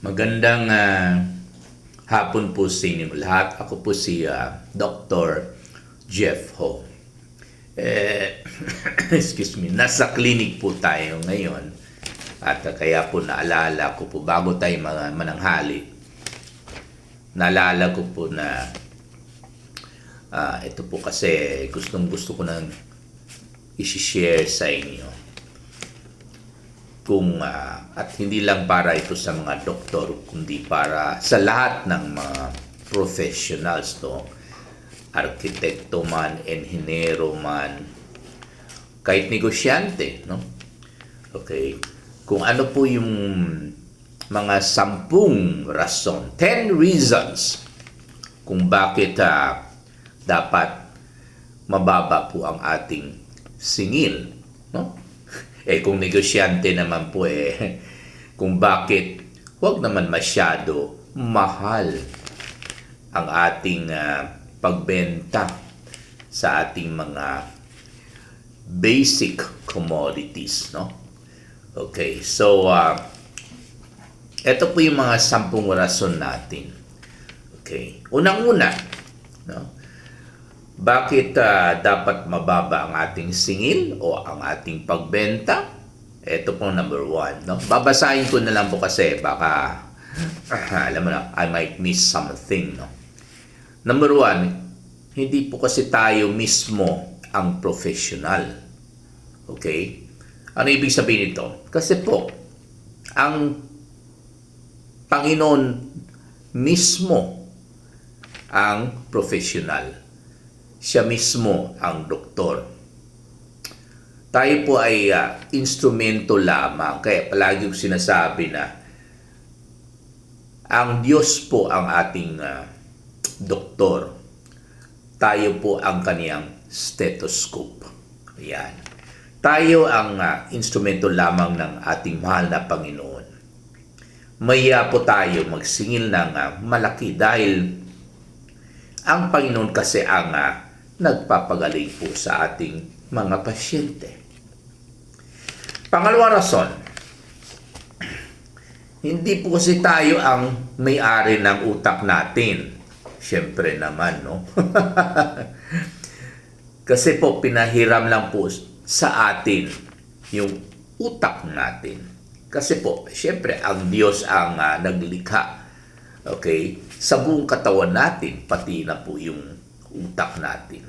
Magandang hapon po sa inyo lahat. Ako po si Dr. Jeff Ho. Excuse me, nasa clinic po tayo ngayon. At kaya po naalala ko po, bago tayo mananghali, naalala ko po na ito po kasi gustong gusto ko nang i-share sa inyo. At hindi lang para ito sa mga doktor, kundi para sa lahat ng mga professionals, no? Arkitekto man, enhinero man, kahit negosyante, no? Okay. Kung ano po yung mga 10 rason, 10 reasons kung bakit dapat mababa po ang ating singil, no? Kung negosyante naman po kung bakit wag naman masyado mahal ang ating pagbenta sa ating mga basic commodities, no? Okay, so ito po yung mga 10 rason natin. Okay, unang-una, no? Bakit dapat mababa ang ating singil o ang ating pagbenta? Ito po number 1, no? Babasahin ko na lang po kasi baka alam mo na, I might miss something, no? Number 1, hindi po kasi tayo mismo ang professional. Okay? Ano ibig sabihin nito? Kasi po, ang Panginoon mismo ang professional. Siya mismo ang doktor. Tayo po ay instrumento lamang. Kaya palagi ko sinasabi na ang Diyos po ang ating doktor. Tayo po ang kaniyang stethoscope. Ayan. Tayo ang instrumento lamang ng ating mahal na Panginoon. Maya po tayo magsingil ng malaki dahil ang Panginoon kasi ang nagpapagaling po sa ating mga pasyente. Pangalawang rason, hindi po kasi tayo ang may-ari ng utak natin. Siyempre naman, no? Kasi po, pinahiram lang po sa atin yung utak natin. Kasi po, siyempre, ang Diyos ang naglikha. Okay? Sa buong katawan natin, pati na po yung utak natin.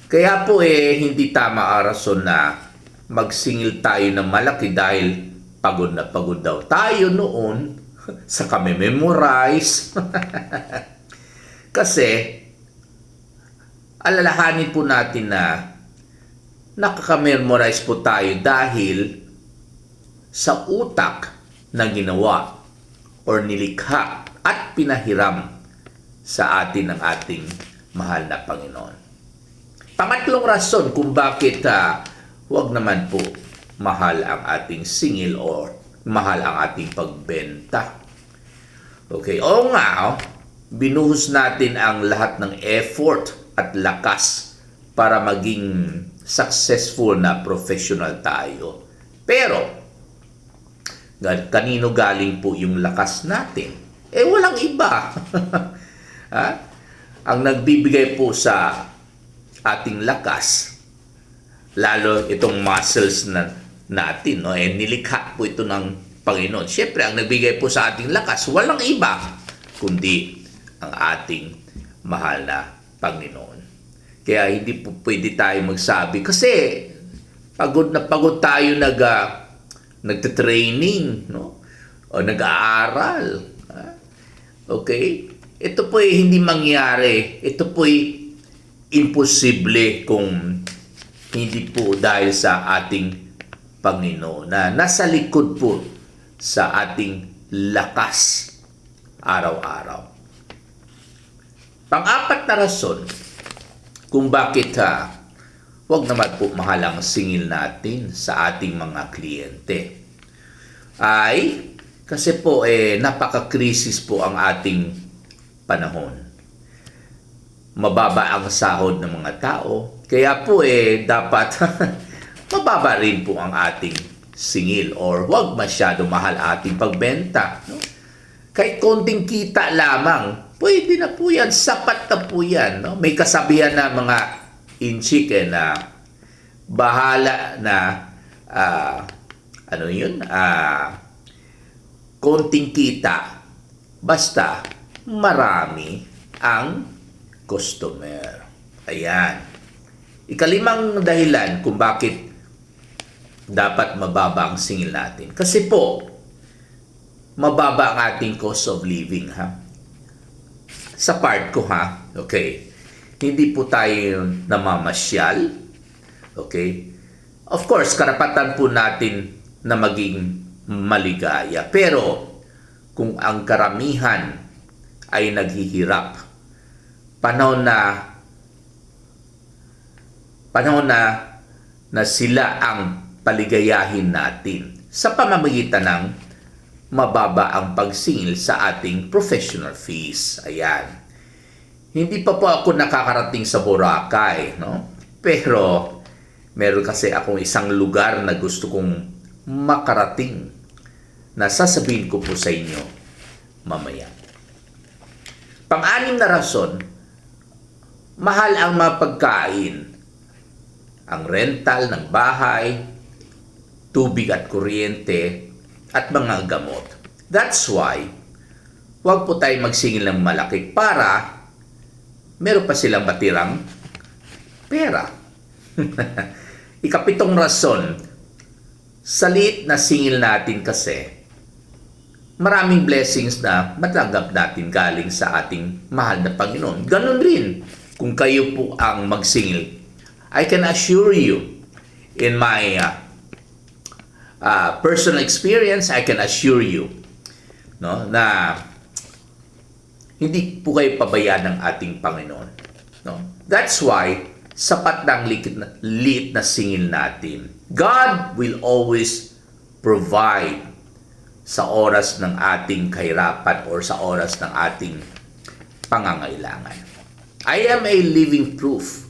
Kaya po hindi tama ang rason na magsingil tayo ng malaki dahil pagod na pagod daw tayo noon sa kami memorize. Kasi, alalahanin po natin na nakaka-memorize po tayo dahil sa utak na ginawa or nilikha at pinahiram sa atin ng ating mahal na Panginoon. Pangatlong rason kung bakit wag naman po mahal ang ating singil or mahal ang ating pagbenta. Okay, oo nga, binuhos natin ang lahat ng effort at lakas para maging successful na professional tayo. Pero, kanino galing po yung lakas natin? Walang iba. Ang nagbibigay po sa ating lakas, lalo itong muscles natin, no? Nilikha po ito ng Panginoon. Siyempre, ang nagbigay po sa ating lakas, walang iba, kundi ang ating mahal na Panginoon. Kaya hindi po pwede tayo magsabi, kasi pagod na pagod tayo nagte-training, no? O nag-aaral. Okay? Ito po hindi mangyari. Ito po imposible kung hindi po dahil sa ating Panginoon na nasa likod po sa ating lakas araw-araw. Pang-apat na rason kung bakit wag naman po mahal ang singil natin sa ating mga kliyente ay kasi po napaka-krisis po ang ating panahon. Mababa ang sahod ng mga tao. Kaya po dapat mababa rin po ang ating singil or wag masyado mahal ating pagbenta, no? kahit konting kita lamang, pwede na po yan, sapat na po yan. No? May kasabihan na mga inchik na bahala na konting kita, basta marami ang customer. Ayan. Ikalimang dahilan kung bakit dapat mababa ang singil natin. Kasi po, mababa ang ating cost of living, ha? Sa part ko, ha? Okay. Hindi po tayo namamasyal. Okay. Of course, karapatan po natin na maging maligaya. Pero, kung ang karamihan ay naghihirap, panahon na sila ang paligayahin natin sa pamamagitan ng mababa ang pagsingil sa ating professional fees. Ayan. Hindi pa po ako nakakarating sa Boracay, no? Pero meron kasi akong isang lugar na gusto kong makarating na sasabihin ko po sa inyo mamaya. Pang-anim na rason, mahal ang mapagkain, ang rental ng bahay, tubig at kuryente, at mga gamot. That's why, huwag po tayo magsingil ng malaki para meron pa silang matirang pera. Ikapitong rason, sa liit na singil natin kasi, maraming blessings na matanggap natin galing sa ating mahal na Panginoon. Ganon rin kung kayo po ang magsingil. I can assure you, in my personal experience, I can assure you, no, na hindi po kayo pabayaan ng ating Panginoon. No? That's why, sapat na ang liit na singil natin. God will always provide sa oras ng ating kahirapan or sa oras ng ating pangangailangan. I am a living proof.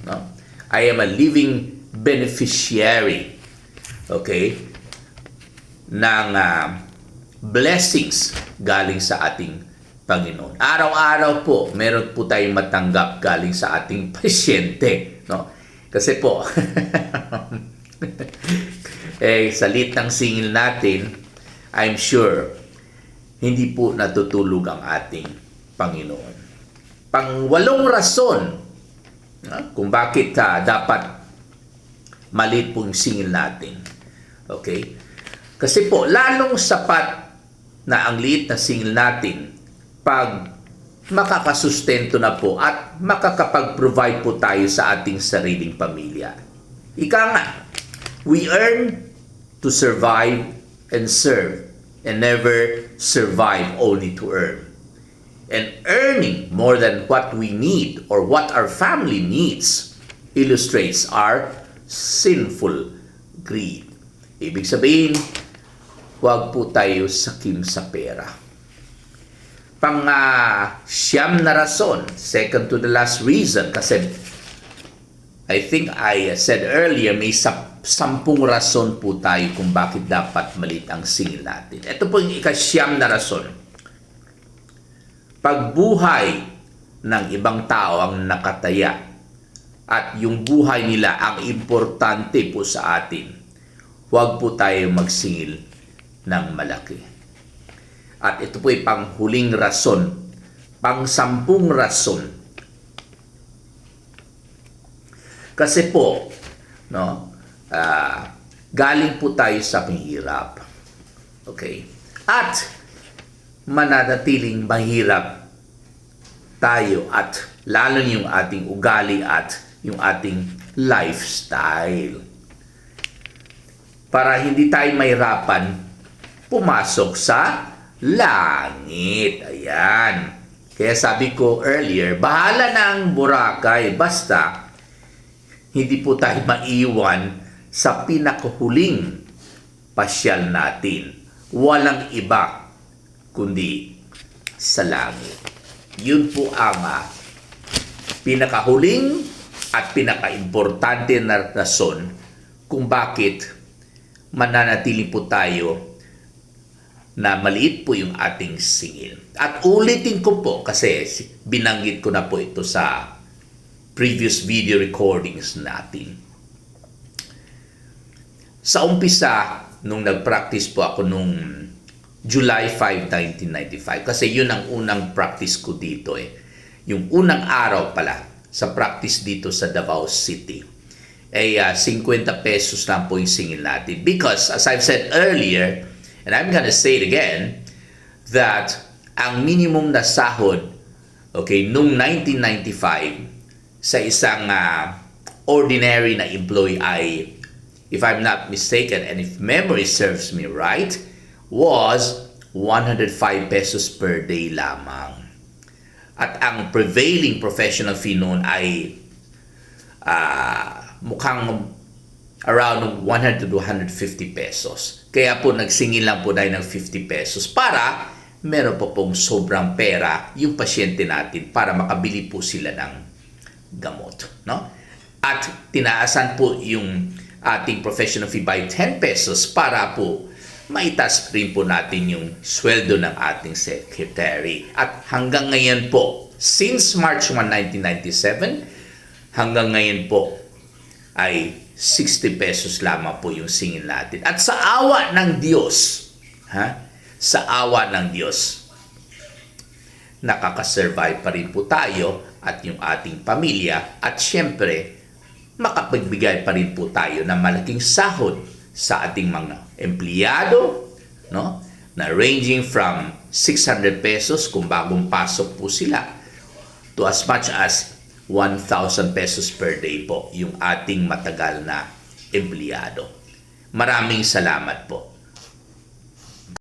No? I am a living beneficiary, okay, ng blessings galing sa ating Panginoon. Araw-araw po, meron po tayong matanggap galing sa ating pasyente. No? Kasi po, sa liit ng singil natin, I'm sure, hindi po natutulog ang ating Panginoon. Pang-walong rason, kung bakit dapat maliit po yung singil natin. Okay? Kasi po, lalong sapat na ang liit na singil natin pag makakasustento na po at makakapag-provide po tayo sa ating sariling pamilya. Ika nga, we earn to survive and serve and never survive only to earn. And earning more than what we need or what our family needs illustrates our sinful greed. Ibig sabihin, huwag po tayo sakim sa pera. Siyam na rason, second to the last reason, kasi I think I said earlier, may 10 rason po tayo kung bakit dapat maliit ang singil natin. Ito po yung ika-siyam na rason. Pagbuhay ng ibang tao ang nakataya at yung buhay nila ang importante po sa atin, huwag po tayo magsingil ng malaki. At ito po ay panghuling rason, pang-10 rason. Kasi po, no, galing po tayo sa mahirap. Okay? At mananatiling mahirap tayo at lalo yung ating ugali at yung ating lifestyle. Para hindi tayo mahirapan pumasok sa langit. Ayan. Kaya sabi ko earlier, bahala na ang Boracay, basta hindi po tayo maiwan sa pinakahuling pasyal natin. Walang iba kundi sa langit. Yun po ang pinakahuling at pinakaimportante na rason kung bakit mananatili po tayo na maliit po yung ating singil. At ulitin ko po kasi binanggit ko na po ito sa previous video recordings natin. Sa umpisa, nung nag-practice po ako nung July 5, 1995, kasi yun ang unang practice ko dito eh. Yung unang araw pala sa practice dito sa Davao City, ay 50 pesos lang po yung singil natin. Because, as I've said earlier, and I'm gonna say it again, that ang minimum na sahod, okay, nung 1995, sa isang ordinary na employee ay, if I'm not mistaken, and if memory serves me right, was 105 pesos per day lamang. At ang prevailing professional fee noon ay mukhang around 100 to 150 pesos. Kaya po nagsingil lang po tayo ng 50 pesos para meron po pong sobrang pera yung pasyente natin para makabili po sila ng gamot. No? At tinaasan po yung ating professional fee by 10 pesos para po maitas rin po natin yung sweldo ng ating secretary. At hanggang ngayon po, since March 1, 1997, hanggang ngayon po ay 60 pesos lamang po yung singil natin. At sa awa ng Diyos, sa awa ng Diyos, nakakasurvive pa rin po tayo at yung ating pamilya at syempre, makapagbigay pa rin po tayo ng malaking sahod sa ating mga empleyado, no? Na ranging from 600 pesos kung bagong pasok po sila to as much as 1,000 pesos per day po yung ating matagal na empleyado. Maraming salamat po.